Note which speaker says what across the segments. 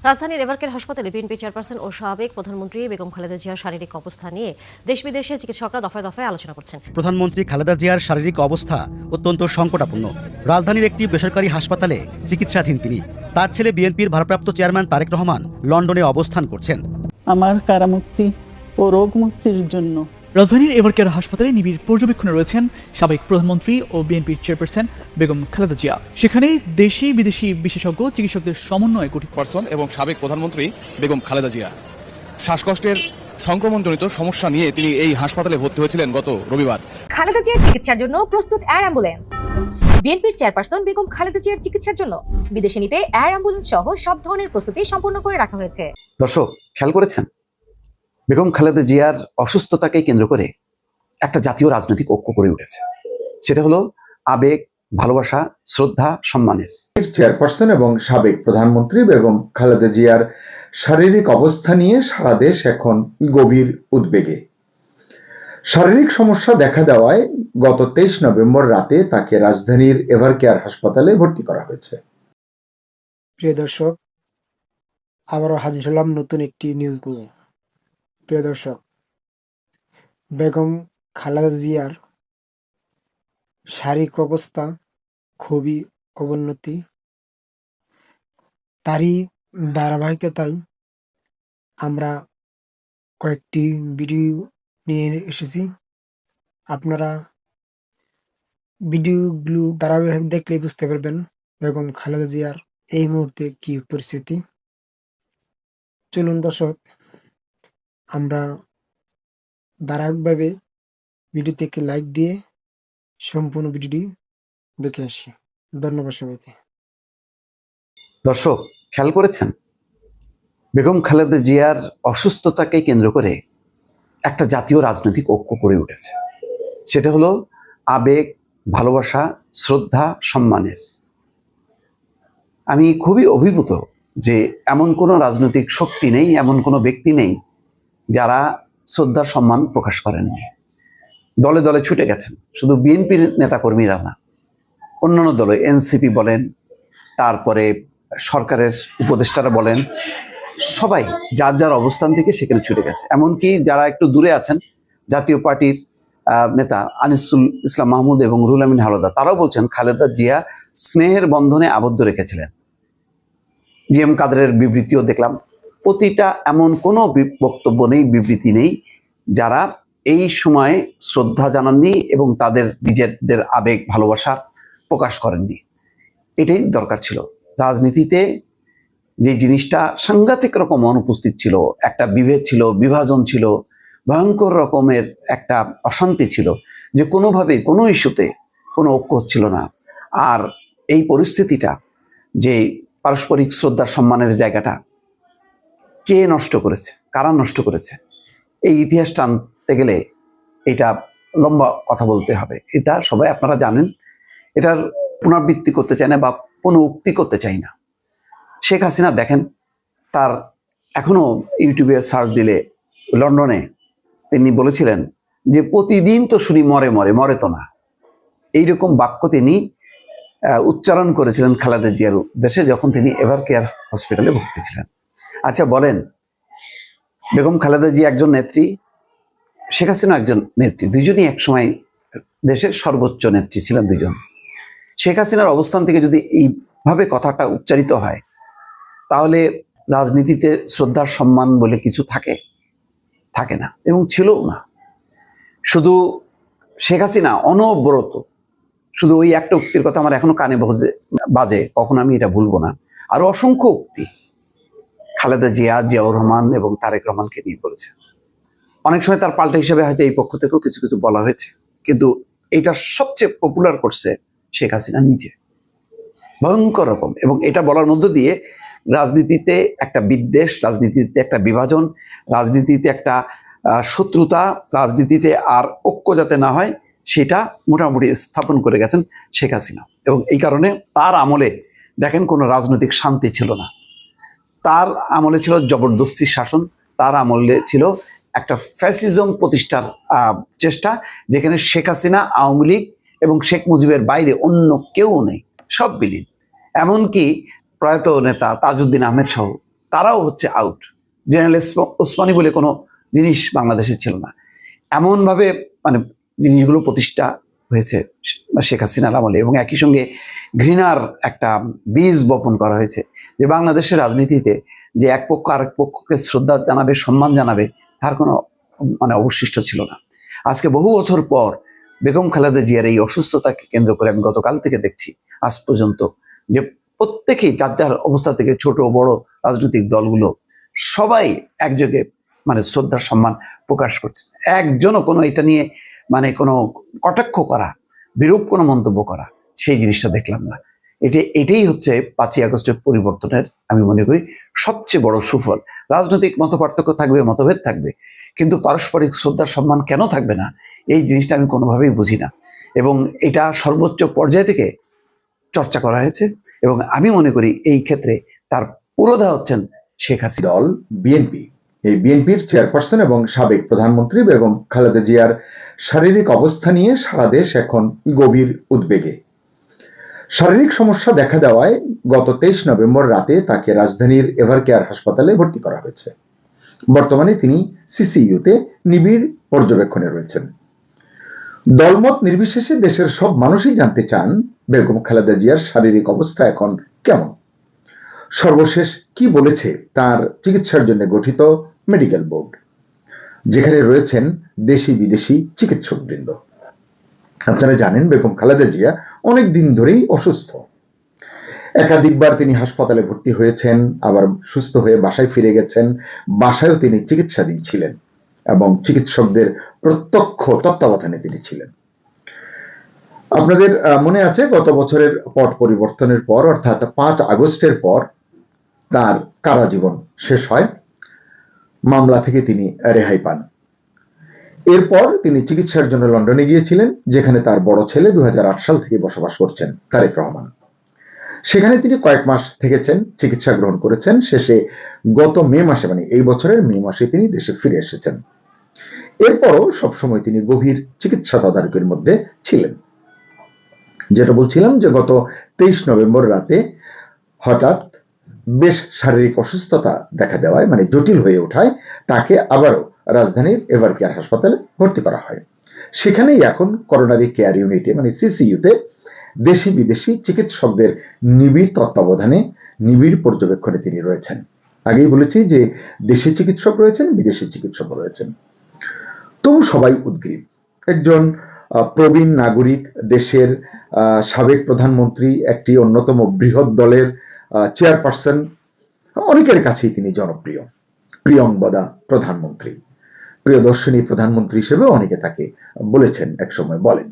Speaker 1: রাজধানীর এভারকেয়ার হাসপাতালে BNP chairperson ও সাবেক প্রধানমন্ত্রী বেগম খালেদা জিয়ার শারীরিক অবস্থা নিয়ে দেশ বিদেশে চিকিৎসকরা দফায় দফায় আলোচনা করছেন।
Speaker 2: প্রধানমন্ত্রী খালেদা জিয়ার শারীরিক অবস্থা অত্যন্ত সংকটাপন্ন। রাজধানীর একটি বেসরকারি হাসপাতালে চিকিৎসাধীন তিনি। তার ছেলে বিএনপির ভারপ্রাপ্ত চেয়ারম্যান তারেক রহমান লন্ডনে অবস্থান করছেন।
Speaker 3: আমার কারামুক্তি ও রোগ মুক্তির জন্য
Speaker 4: রাজধানীর এভারকেয়ার হাসপাতালে নিবিড় পর্যবেক্ষণে রয়েছেন সাবেক প্রধানমন্ত্রী ও বিএনপির চেয়ারপারসন বেগম খালেদা জিয়া। সেখানে দেশি বিদেশি বিশেষজ্ঞ চিকিৎসকদের সমন্বয়ে গঠিত
Speaker 5: পারসন এবং সাবেক প্রধানমন্ত্রী বেগম খালেদা জিয়া শ্বাসকষ্টের সংক্রমণজনিত সমস্যা নিয়ে তিনি এই হাসপাতালে ভর্তি হয়েছিলেন গত রবিবার।
Speaker 6: খালেদা জিয়ার চিকিৎসার জন্য প্রস্তুত এয়ার অ্যাম্বুলেন্স। বিএনপির চেয়ারপারসন বেগম খালেদা জিয়ার চিকিৎসার জন্য বিদেশে নিতে এয়ার অ্যাম্বুলেন্স সহ সব ধরনের প্রস্তুতি সম্পূর্ণ করে রাখা হয়েছে।
Speaker 7: দর্শক খেয়াল করেছেন, বেগম খালেদা জিয়ার অসুস্থতাকে কেন্দ্র করে একটা জাতীয় রাজনৈতিক ঐক্য গড়ে উঠেছে। সেটা হলো আবেগ, ভালোবাসা, শ্রদ্ধা, সম্মানের।
Speaker 8: চেয়ারপারসন এবং সাবেক প্রধানমন্ত্রী বেগম খালেদা জিয়ার শারীরিক অবস্থা নিয়ে সারা দেশ এখন গভীর উদ্বেগে। শারীরিক সমস্যা দেখা দেওয়ায় গত 23 নভেম্বর রাতে তাকে রাজধানীর এভারকেয়ার হাসপাতালে ভর্তি করা হয়েছে।
Speaker 9: প্রিয় দর্শক, আবারও হাজির হলাম নতুন একটি নিউজ নিয়ে। প্রিয় দর্শক, বেগম খালেদা জিয়ার শারীরিক অবস্থা খুবই অবনতি। তারই ধারাবাহিকতায় আমরা কয়েকটি ভিডিও নিয়ে এসেছি। আপনারা ভিডিওগুলো ধারাবাহিক দেখলে বুঝতে পারবেন বেগম খালেদা জিয়ার এই মুহূর্তে কি পরিস্থিতি। চলুন দর্শক, আমরা ধারাবাহিকভাবে ভিডিওতে একটি লাইক দিয়ে সম্পূর্ণ ভিডিওটি দেখে আসি। ধন্যবাদ সবাইকে।
Speaker 7: দর্শক খেয়াল করেছেন, বেগম খালেদা জিয়ার অসুস্থতাকে কেন্দ্র করে একটা জাতীয় রাজনৈতিক ঐক্য গড়ে উঠেছে। সেটা হলো আবেগ, ভালোবাসা, শ্রদ্ধা, সম্মানের। আমি খুবই অভিভূত যে এমন কোনো রাজনৈতিক শক্তি নেই, এমন কোনো ব্যক্তি নেই যারা শ্রদ্ধা সম্মান প্রকাশ করেননি। দলে দলে ছুটে গেছেন, শুধু বিএনপির নেতাকর্মীরা না, অন্যান্য দলে এনসিপি বলেন, তারপরে সরকারের উপদেষ্টারা বলেন, সবাই যার যার অবস্থান থেকে সেখানে ছুটে গেছে। এমনকি যারা একটু দূরে আছেন, জাতীয় পার্টির নেতা আনিসুল ইসলাম মাহমুদ এবং রুহুল আমিন হাওলাদার, তারাও বলছেন খালেদা জিয়া স্নেহের বন্ধনে আবদ্ধ রেখেছিলেন। জি এম কাদেরের বিবৃতিও দেখলাম। প্রতিটা এমন কোনো বক্তব্য নেই, বিবৃতি নেই যারা এই সময়ে শ্রদ্ধা জানাননি এবং তাদের নিজেদের আবেগ, ভালোবাসা প্রকাশ করেননি। এটাই দরকার ছিল। রাজনীতিতে যে জিনিসটা সাংঘাতিক রকম অনুপস্থিত ছিল, একটা বিভেদ ছিল, বিভাজন ছিল, ভয়ঙ্কর রকমের একটা অশান্তি ছিল, যে কোনোভাবে কোনো ইস্যুতে কোনো ঐক্য হচ্ছিল না। আর এই পরিস্থিতিটা, যে পারস্পরিক শ্রদ্ধা সম্মানের জায়গাটা কে নষ্ট করেছে, কারা নষ্ট করেছে, এই ইতিহাস টানতে গেলে এটা লম্বা কথা বলতে হবে। এটা সবাই আপনারা জানেন, এটার পুনরাবৃত্তি করতে চাই না বা কোনো উক্তি করতে চাই না। শেখ হাসিনা দেখেন, তার এখনো ইউটিউবে সার্চ দিলে লন্ডনে তিনি বলেছিলেন যে প্রতিদিন তো শুনি মরে মরে, মরে তো না। এইরকম বাক্য তিনি উচ্চারণ করেছিলেন খালেদা জিয়ার উদ্দেশ্যে যখন তিনি এভারকেয়ার হসপিটালে ভর্তি ছিলেন। আচ্ছা বলেন, বেগম খালেদা জিয়া একজন নেত্রী, শেখ হাসিনা একজন নেত্রী, দুইজনই একসময় দেশের সর্বোচ্চ নেত্রী ছিলেন দুজন। শেখ হাসিনার অবস্থান থেকে যদি এইভাবে কথাটা উচ্চারিত হয়, তাহলে রাজনীতিতে শ্রদ্ধার সম্মান বলে কিছু থাকে না এবং ছিলও না। শুধু শেখ হাসিনা অনবরত শুধু ওই একটা উক্তির কথা আমার এখনো কানে বাজে, কখনো আমি এটা ভুলবো না। আরো অসংখ্য উক্তি খালেদা জিয়া, জিয়াউর রহমান এবং তারেক রহমানকে নিয়ে বলেছে। অনেক সময় তার পাল্টা হিসেবে হয়তো এই পক্ষ থেকেও কিছু কিছু বলা হয়েছে, কিন্তু এটা সবচেয়ে পপুলার করছে শেখ হাসিনা নিজে, ভয়ঙ্কর রকম। এবং এটা বলার মধ্য দিয়ে রাজনীতিতে একটা বিদ্বেষ, রাজনীতিতে একটা বিভাজন, রাজনীতিতে একটা শত্রুতা, রাজনীতিতে আর ঐক্য যাতে না হয় সেটা মোটামুটি স্থাপন করে গেছেন শেখ হাসিনা। এবং এই কারণে তার আমলে দেখেন কোনো রাজনৈতিক শান্তি ছিল না। তার আমলে ছিল জবরদস্তি শাসন, তার আমলে ছিল একটা ফ্যাসিজম প্রতিষ্ঠার চেষ্টা, যেখানে শেখ হাসিনা, আওয়ামী লীগ এবং শেখ মুজিবের বাইরে অন্য কেউ নেই, সব বিলীন। এমনকি প্রয়াত নেতা তাজউদ্দিন আহমেদ সহ তারাও হচ্ছে আউট। জেনারেল ওসমানী বলে কোনো জিনিস বাংলাদেশে ছিল না। এমনভাবে মানে জিনিসগুলো প্রতিষ্ঠা হয়েছে শেখ হাসিনার আমলে, এবং একই সঙ্গে ঘৃণার একটা বীজ বপন করা হয়েছে যে বাংলাদেশের রাজনীতিতে যে এক পক্ষ আরেক পক্ষকে শ্রদ্ধা জানাবে, সম্মান জানাবে, তার কোনো মানে অবশিষ্ট ছিল না। আজকে বহু বছর পর বেগম খালেদা জিয়ার এই অসুস্থতাকে কেন্দ্র করে আমি গতকাল থেকে দেখছি আজ পর্যন্ত যে প্রত্যেকেই যার যার অবস্থা থেকে, ছোট বড় রাজনৈতিক দলগুলো সবাই একযোগে মানে শ্রদ্ধার সম্মান প্রকাশ করছে। একজনও কোনো এটা নিয়ে মানে কোনো কটাক্ষ করা, বিরূপ কোনো মন্তব্য করা, সেই জিনিসটা দেখলাম না। এটাই হচ্ছে 5ই আগস্টের পরিবর্তনের আমি মনে করি সবচেয়ে বড় সুফল। রাজনৈতিক মতপার্থক্য থাকবে, মতভেদ থাকবে, কিন্তু পারস্পরিক শ্রদ্ধার সম্মান কেন থাকবে না, এই জিনিসটা আমি কোনোভাবেই বুঝি না। এবং এটা সর্বোচ্চ পর্যায় থেকে চর্চা করা হয়েছে, এবং আমি মনে করি এই ক্ষেত্রে তার পুরোধা হচ্ছেন শেখ হাসিনা।
Speaker 8: দল বিএনপি, এই বিএনপির চেয়ারপারসন এবং সাবেক প্রধানমন্ত্রী বেগম খালেদা জিয়ার শারীরিক অবস্থা নিয়ে সারা দেশ এখন গভীর উদ্বেগে। শারীরিক সমস্যা দেখা দেওয়ায় গত 23 নভেম্বর রাতে তাকে রাজধানীর এভারকেয়ার হাসপাতালে ভর্তি করা হয়েছে। বর্তমানে তিনি সিসিইউতে নিবিড় পর্যবেক্ষণে রয়েছেন। দলমত নির্বিশেষে দেশের সব মানুষই জানতে চান বেগম খালেদা জিয়ার শারীরিক অবস্থা এখন কেমন। সর্বশেষ কি বলেছে তার চিকিৎসার জন্য গঠিত মেডিকেল বোর্ড, যেখানে রয়েছেন দেশি বিদেশি চিকিৎসকবৃন্দ। আপনারা জানেন বেগম খালেদা জিয়া অনেক দিন ধরেই অসুস্থ। একাধিকবার তিনি হাসপাতালে ভর্তি হয়েছেন, আবার সুস্থ হয়ে বাসায় ফিরে গেছেন। বাসায়ও তিনি চিকিৎসাধীন ছিলেন এবং চিকিৎসকদের প্রত্যক্ষ তত্ত্বাবধানে তিনি ছিলেন। আপনাদের মনে আছে গত বছরের পট পরিবর্তনের পর, অর্থাৎ 5 আগস্টের পর তার কারাজীবন শেষ হয়, মামলা থেকে তিনি রেহাই পান। এরপর তিনি চিকিৎসার জন্য লন্ডনে গিয়েছিলেন, যেখানে তার বড় ছেলে 2008 সাল থেকে বসবাস করছেন, তারেক রহমান। সেখানে তিনি কয়েক মাস থেকেছেন, চিকিৎসা গ্রহণ করেছেন। শেষে গত মে মাসে, মানে এই বছরের মে মাসে তিনি দেশে ফিরে এসেছেন। এরপরও সবসময় তিনি গভীর চিকিৎসা তদারকির মধ্যে ছিলেন। যেটা বলছিলাম যে গত 23 নভেম্বর রাতে হঠাৎ বেশ শারীরিক অসুস্থতা দেখা দেওয়ায়, মানে জটিল হয়ে ওঠায়, তাকে আবারও রাজধানীর এভারকেয়ার হাসপাতালে ভর্তি করা হয়। সেখানেই এখন করোনারি কেয়ার ইউনিটে, মানে সিসিইউতে দেশি বিদেশি চিকিৎসকদের নিবিড় তত্ত্বাবধানে, নিবিড় পর্যবেক্ষণে তিনি রয়েছেন। আগেই বলেছি যে দেশি চিকিৎসক রয়েছেন, বিদেশি চিকিৎসক রয়েছেন। তবু সবাই উদ্গ্রীব। একজন প্রবীণ নাগরিক, দেশের সাবেক প্রধানমন্ত্রী, একটি অন্যতম বৃহৎ দলের চেয়ারপারসন, অনেকের কাছেই তিনি জনপ্রিয়, প্রিয়ংবদা প্রধানমন্ত্রী, প্রিয়দর্শনী প্রধানমন্ত্রী হিসেবে অনেকে তাকে বলেছেন, একসময় বলেন।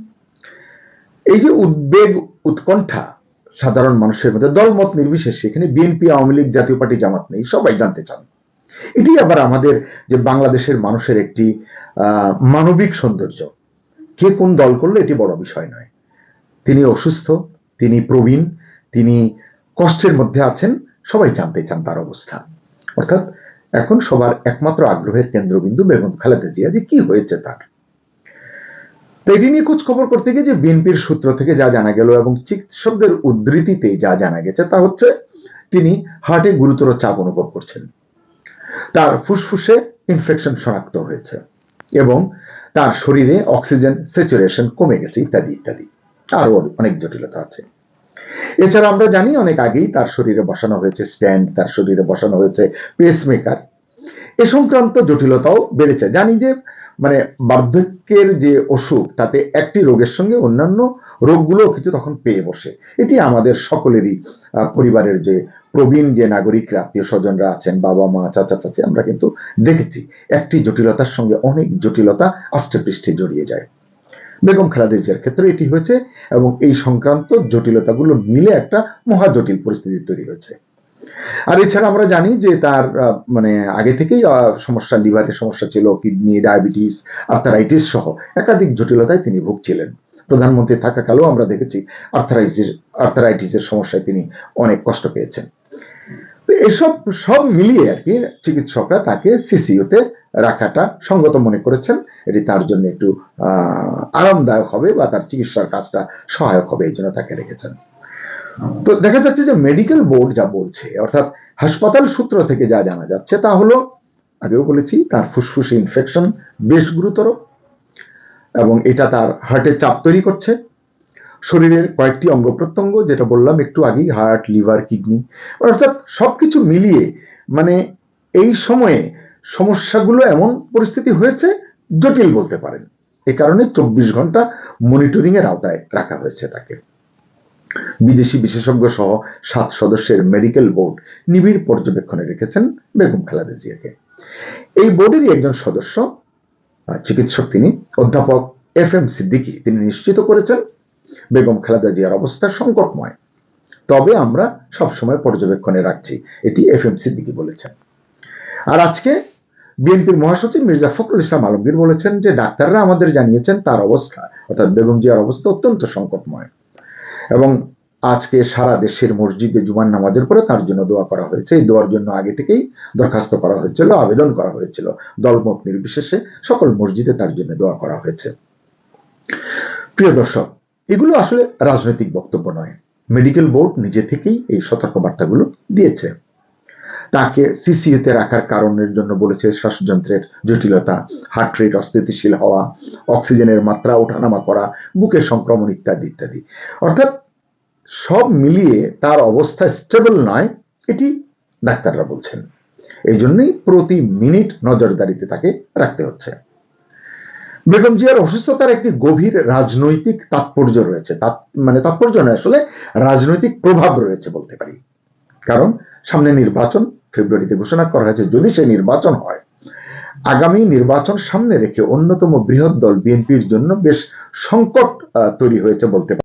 Speaker 8: এই যে উদ্বেগ, উৎকণ্ঠা সাধারণ মানুষের মধ্যে, দলমত নির্বিশেষে, এখানে বিএনপি, আওয়ামী লীগ, জাতীয় পার্টি, জামাত নেই, সবাই জানতে চান। এটি আবার আমাদের যে বাংলাদেশের মানুষের একটি মানবিক সৌন্দর্য। কে কোন দল করলো এটি বড় বিষয় নয়। তিনি অসুস্থ, তিনি প্রবীণ, তিনি কষ্টের মধ্যে আছেন, সবাই জানতে চান তার অবস্থা। অর্থাৎ এখন সবার একমাত্র আগ্রহের কেন্দ্রবিন্দু বেগম খালেদা জিয়া, যে কি হয়েছে তার। তো এটি নিয়ে খোঁজ খবর করতে গিয়ে যে বিএনপির সূত্র থেকে যা জানা গেল এবং চিকিৎসকদের উদ্ধৃতিতে যা জানা গেছে তা হচ্ছে তিনি হার্টে গুরুতর চাপ অনুভব করছেন, তার ফুসফুসে ইনফেকশন শনাক্ত হয়েছে এবং তার শরীরে অক্সিজেন স্যাচুরেশন কমে গেছে, ইত্যাদি ইত্যাদি। আরো অনেক জটিলতা আছে। এছাড়া আমরা জানি অনেক আগেই তার শরীরে বসানো হয়েছে স্ট্যান্ড, তার শরীরে বসানো হয়েছে পেসমেকার। এ সংক্রান্ত জটিলতাও বেড়েছে। জানি যে মানে বার্ধক্যের যে অসুখ, তাতে একটি রোগের সঙ্গে অন্যান্য রোগগুলো কিছু তখন পেয়ে বসে। এটি আমাদের সকলেরই পরিবারের যে প্রবীণ যে নাগরিকরা, আত্মীয় স্বজনরা আছেন, বাবা মা, চাচা চাচি, আমরা কিন্তু দেখেছি একটি জটিলতার সঙ্গে অনেক জটিলতা আষ্টে পৃষ্ঠে জড়িয়ে যায়। বেগম খালেদা জিয়ার ক্ষেত্রে এটি হয়েছে এবং এই সংক্রান্ত জটিলতাগুলো মিলে একটা মহা জটিল পরিস্থিতি তৈরি হয়েছে। আর এছাড়া আমরা জানি যে তার মানে আগে থেকেই সমস্যা, লিভারের সমস্যা ছিল, কিডনি, ডায়াবেটিস, আর্থারাইটিস সহ একাধিক জটিলতায় তিনি ভুগছিলেন। প্রধানমন্ত্রী থাকাকালেও আমরা দেখেছি আর্থারাইটিসের সমস্যায় তিনি অনেক কষ্ট পেয়েছেন। তো এসব সব মিলিয়ে আর কি চিকিৎসকরা তাকে সিসিইউতে রাখাটা সঙ্গত মনে করেছেন। এটি তার জন্য একটু আরামদায়ক হবে বা তার চিকিৎসার কাজটা সহায়ক হবে, এই জন্য তাকে রেখেছেন। তো দেখা যাচ্ছে যে মেডিকেল বোর্ড যা বলছে, অর্থাৎ হাসপাতাল সূত্র থেকে যা জানা যাচ্ছে তা হলো, আগেও বলেছি, তার ফুসফুসে ইনফেকশন বেশ গুরুতর এবং এটা তার হার্টে চাপ তৈরি করছে। শরীরের কয়েকটি অঙ্গ প্রত্যঙ্গ, যেটা বললাম একটু আগেই, হার্ট, লিভার, কিডনি, অর্থাৎ সবকিছু মিলিয়ে মানে এই সময়ে সমস্যাগুলো এমন পরিস্থিতি হয়েছে, জটিল বলতে পারেন। এই কারণে 24 ঘন্টা মনিটরিং এর আওতায় রাখা হয়েছে তাকে। বিদেশি বিশেষজ্ঞ সহ 7 সদস্যের মেডিকেল বোর্ড নিবিড় পর্যবেক্ষণে রেখেছেন বেগম খালেদা জিয়াকে। এই বোর্ডেরই একজন সদস্য, চিকিৎসক তিনি, অধ্যাপক FM সিদ্দিকী, তিনি নিশ্চিত করেছেন বেগম খালেদা জিয়ার অবস্থা সংকটময়, তবে আমরা সবসময় পর্যবেক্ষণে রাখছি, এটি FM সিদ্দিকী বলেছেন। আর আজকে বিএনপির মহাসচিব মির্জা ফখরুল ইসলাম আলমগীর বলেছেন যে ডাক্তাররা আমাদের জানিয়েছেন তার অবস্থা, অর্থাৎ বেগম জিয়ার অবস্থা অত্যন্ত সংকটময়, এবং আজকে সারা দেশের মসজিদে জুমার নামাজের পরে তার জন্য দোয়া করা হয়েছে। এই দোয়ার জন্য আগে থেকেই দরখাস্ত করা হয়েছিল, আবেদন করা হয়েছিল, দলমত নির্বিশেষে সকল মসজিদে তার জন্য দোয়া করা হয়েছে। প্রিয় দর্শক, এগুলো আসলে রাজনৈতিক বক্তব্য নয়, মেডিকেল বোর্ড নিজে থেকেই এই সতর্কবার্তাগুলো দিয়েছে। তাকে সিসিইউতে রাখার কারণের জন্য বলেছে শ্বাসযন্ত্রের জটিলতা, হার্ট রেট অস্থিতিশীল হওয়া, অক্সিজেনের মাত্রা ওঠানামা করা, বুকের সংক্রমণ ইত্যাদি ইত্যাদি। অর্থাৎ সব মিলিয়ে তার অবস্থা স্টেবল নয়, এটি ডাক্তাররা বলছেন। এই জন্যই প্রতি মিনিট নজরদারিতে তাকে রাখতে হচ্ছে। বেগম জিয়ার অসুস্থতার একটি গভীর রাজনৈতিক তাৎপর্য রয়েছে, তাৎপর্য নয়, আসলে রাজনৈতিক প্রভাব রয়েছে বলতে পারি। কারণ সামনে নির্বাচন ফেব্রুয়ারিতে ঘোষণা করা হয়েছে। যদি সে নির্বাচন হয়, আগামী নির্বাচন সামনে রেখে অন্যতম বৃহৎ দল বিএনপির জন্য বেশ সংকট তৈরি হয়েছে বলতে পারি।